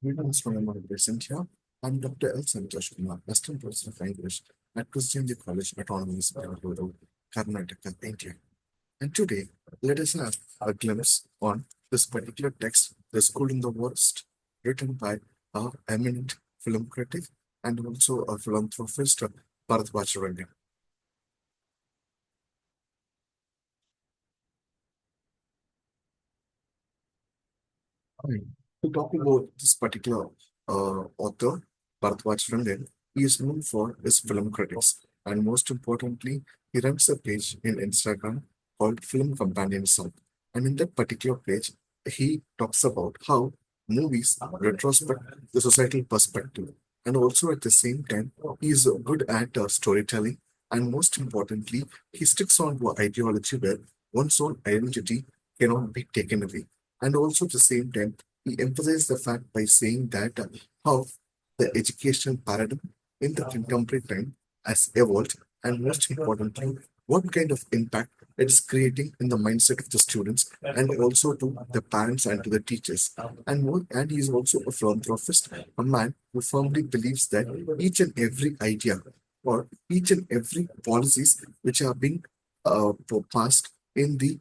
Greetings from my present here. I'm Dr. L. Santosh Kumar, Assistant Professor of English at Christian College, Autonomous, Bangalore, Karnataka, India. And today, let us have a glimpse on this particular text, The School in the Worst, written by a eminent film critic and also a philanthropist, Bharat Vajrayana. To talk about this particular author, Bharadwaj Rangan, he is known for his film critics, and most importantly, he runs a page in Instagram called Film Companion South. And in that particular page, he talks about how movies retrospect the societal perspective, and also at the same time, he is good at storytelling, and most importantly, he sticks on to an ideology where one's own identity cannot be taken away. And also at the same time, he emphasized the fact by saying that how the educational paradigm in the contemporary time has evolved, and most importantly, what kind of impact it is creating in the mindset of the students and also to the parents and to the teachers. And he is also a philanthropist, a man who firmly believes that each and every idea or each and every policies which are being passed in the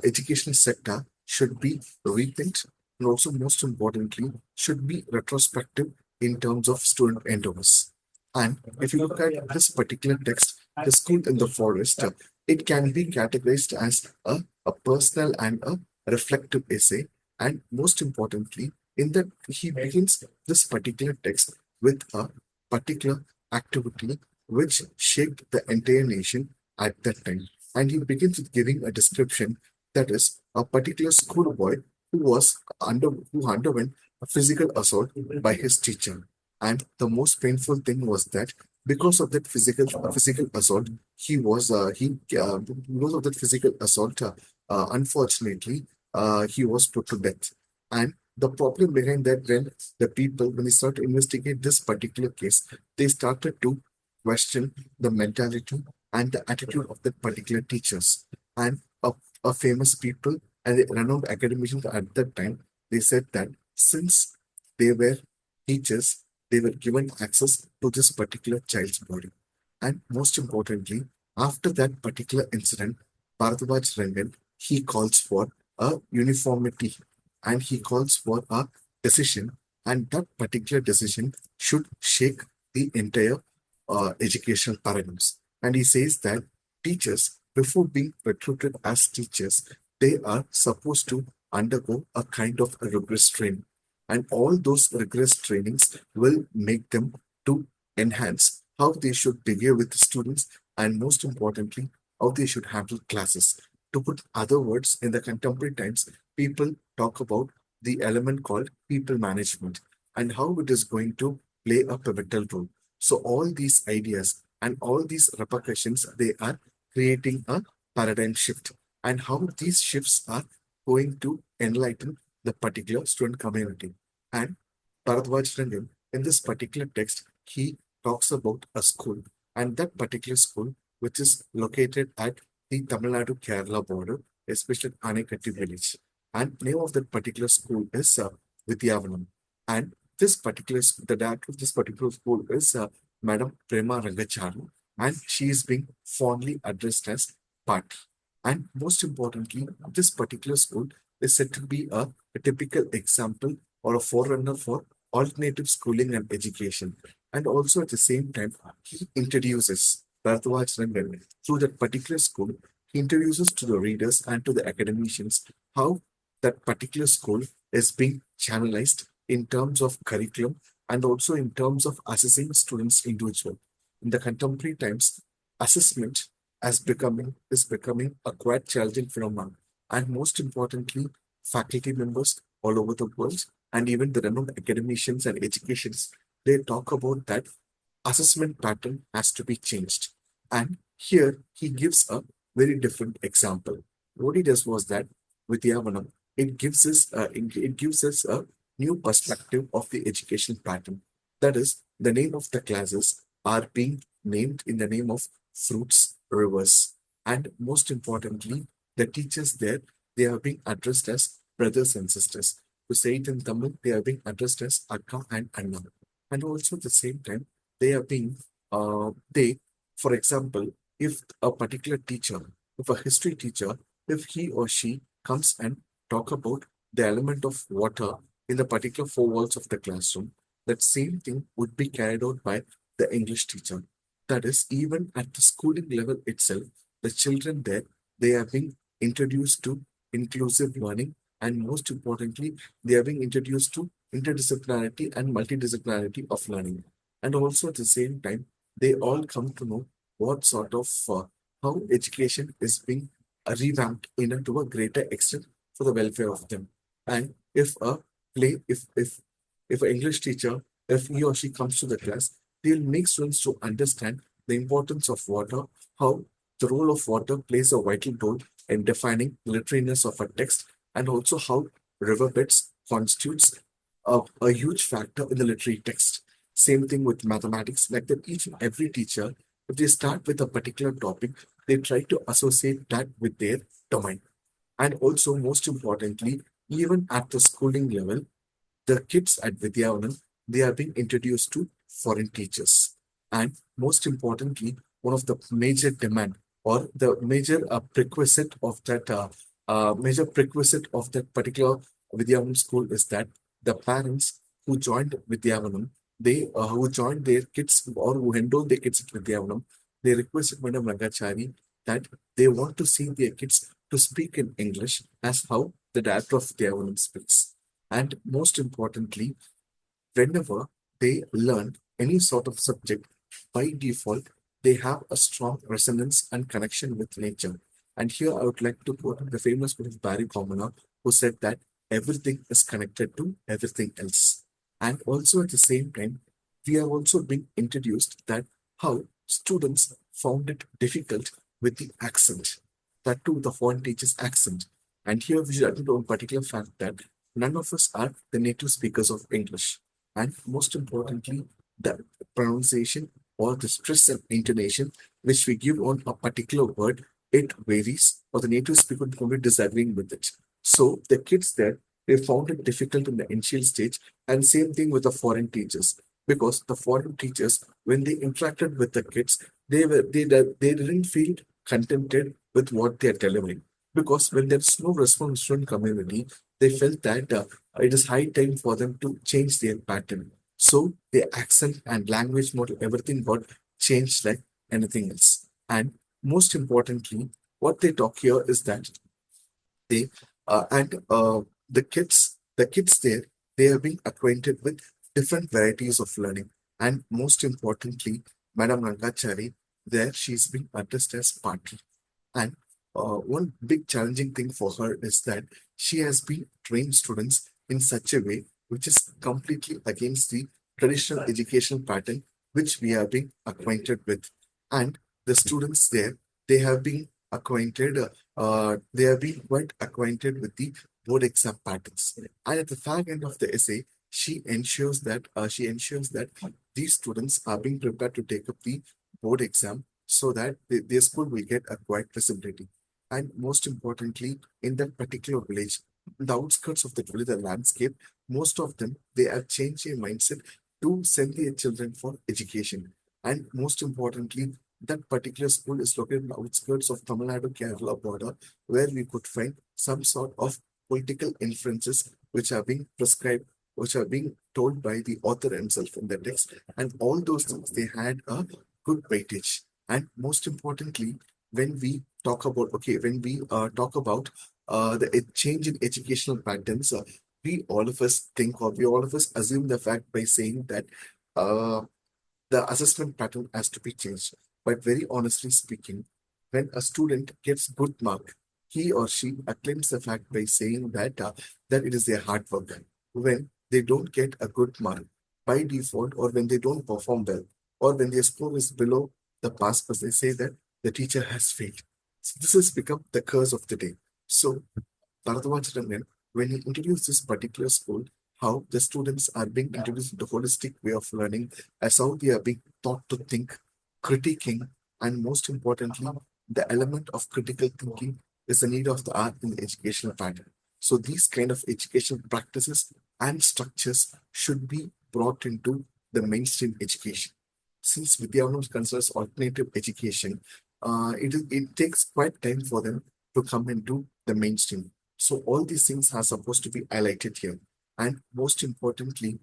educational sector should be rethink and also most importantly should be retrospective in terms of student endeavors. And if you look at this particular text, The School in the Forest, it can be categorized as a personal and a reflective essay. And most importantly, in that he begins this particular text with a particular activity which shaped the entire nation at that time. And he begins with giving a description that is a particular schoolboy who underwent a physical assault by his teacher. And the most painful thing was that because of that physical assault, he because of that physical assault, unfortunately, he was put to death. And the problem behind that the people when they start to investigate this particular case, they started to question the mentality and the attitude of that particular teachers. And a famous people and the renowned academicians at that time, they said that since they were teachers, they were given access to this particular child's body. And most importantly, after that particular incident, Bharadwaj Rangan, he calls for a uniformity and he calls for a decision. And that particular decision should shake the entire educational paradigms. And he says that teachers, before being recruited as teachers, they are supposed to undergo a kind of a rigorous training. And all those rigorous trainings will make them to enhance how they should behave with the students and most importantly, how they should handle classes. To put other words, in the contemporary times, people talk about the element called people management and how it is going to play a pivotal role. So all these ideas and all these repercussions, they are creating a paradigm shift and how these shifts are going to enlighten the particular student community. And Bharadwaj Rangan, in this particular text, he talks about a school and that particular school, which is located at the Tamil Nadu Kerala border, especially Anekatti village. And name of that particular school is Vidyavanam. And the director of this particular school is Madam Prema Rangacharu, and she is being fondly addressed as Pat. And most importantly, this particular school is said to be a typical example or a forerunner for alternative schooling and education. And also at the same time, he introduces Bharadwaj Rangan through that particular school. He introduces to the readers and to the academicians how that particular school is being channelized in terms of curriculum and also in terms of assessing students individual. In the contemporary times, assessment is becoming a quite challenging phenomenon. And most importantly, faculty members all over the world and even the renowned academicians and educationists, they talk about that assessment pattern has to be changed. And here he gives a very different example. What he does was that with Yavanam, it gives us a new perspective of the education pattern. That is, the name of the classes are being named in the name of fruits, rivers, and most importantly, the teachers there they are being addressed as brothers and sisters. to say it in Tamil, they are being addressed as Akka and Anna. And also at the same time, they are being, for example, if a particular teacher, if a history teacher, if he or she comes and talk about the element of water in the particular four walls of the classroom, that same thing would be carried out by the English teacher. That is, even at the schooling level itself, the children there, they are being introduced to inclusive learning, and most importantly, they are being introduced to interdisciplinarity and multidisciplinarity of learning. And also at the same time, they all come to know what sort of how education is being revamped in a, to a greater extent for the welfare of them. And if a play, if an English teacher, if he or she comes to the class, they'll make students to understand the importance of water, how the role of water plays a vital role in defining literaryness of a text, and also how riverbeds constitutes a huge factor in the literary text. Same thing with mathematics, like that each and every teacher, if they start with a particular topic, they try to associate that with their domain. And also, most importantly, even at the schooling level, the kids at Vidyavanam, they are being introduced to foreign teachers. And most importantly, one of the major demand or the major prerequisite of that particular Vidyavanam school is that the parents who joined Vidyavanam, who joined their kids or who enrolled their kids at Vidyavanam, they requested Madam Rangachari that they want to see their kids to speak in English as how the director of Vidyavanam speaks. And most importantly, whenever they learn any sort of subject, by default, they have a strong resonance and connection with nature. And here I would like to quote the famous quote of Barry Commoner, who said that everything is connected to everything else. And also at the same time, we have also been introduced that how students found it difficult with the accent, that too the foreign teacher's accent. And here we should attend to a particular fact that none of us are the native speakers of English. And most importantly, the pronunciation or the stress and intonation which we give on a particular word, it varies, or the native speaker will be disagreeing with it. So the kids there, they found it difficult in the initial stage, and same thing with the foreign teachers. Because the foreign teachers, when they interacted with the kids, they didn't feel contented with what they are delivering. Because when there's no response from community, they felt that it is high time for them to change their pattern. So their accent and language model, everything got changed like anything else. And most importantly, what they talk here is that they and the kids there, they are being acquainted with different varieties of learning. And most importantly, Madam Rangachari, there she's being addressed as Pati. And one big challenging thing for her is that she has been trained students in such a way which is completely against the traditional educational pattern which we are being acquainted with. And the students there, they have been they have been quite acquainted with the board exam patterns. And at the fag end of the essay, she ensures that these students are being prepared to take up the board exam so that their school will get a quiet visibility. And most importantly, in that particular village, the outskirts of the village, the landscape, most of them, they have changed their mindset to send their children for education. And most importantly, that particular school is located in the outskirts of Tamil Nadu Kerala border, where we could find some sort of political inferences which are being prescribed, which are being told by the author himself in the text. And all those things, they had a good weightage. And most importantly, when we talk about, okay, when we talk about change in educational patterns, we all of us think, or we all of us assume the fact by saying that uh, the assessment pattern has to be changed. But very honestly speaking, when a student gets good mark, he or she acclaims the fact by saying that it is their hard work. When they don't get a good mark by default, or when they don't perform well, or when their score is below the pass, because they say that the teacher has failed. So this has become the curse of the day. So Bharatwaj, when he introduced this particular school, how the students are being introduced to the holistic way of learning, as how they are being taught to think, critiquing, and most importantly, the element of critical thinking is the need of the art in the educational pattern. So these kind of educational practices and structures should be brought into the mainstream education. Since Vidyanam considers alternative education, it takes quite time for them to come into the mainstream. So all these things are supposed to be highlighted here. And most importantly,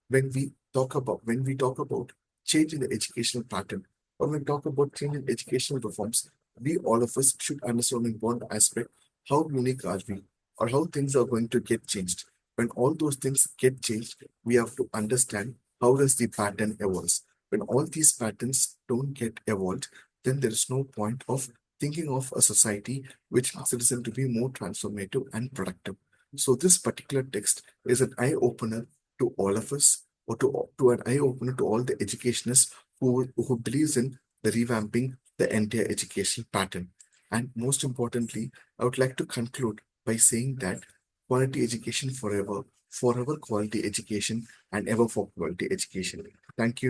when we talk about change in the educational pattern, or when we talk about change in educational reforms, we all of us should understand in one aspect how unique are we, or how things are going to get changed. When all those things get changed, we have to understand how does the pattern evolve. When all these patterns don't get evolved, then there is no point of thinking of a society which makes citizen to be more transformative and productive. So this particular text is an eye opener to all of us, or to an eye opener to all the educationists who believes in the revamping the entire education pattern. And most importantly, I would like to conclude by saying that quality education forever, forever quality education, and ever for quality education. Thank you.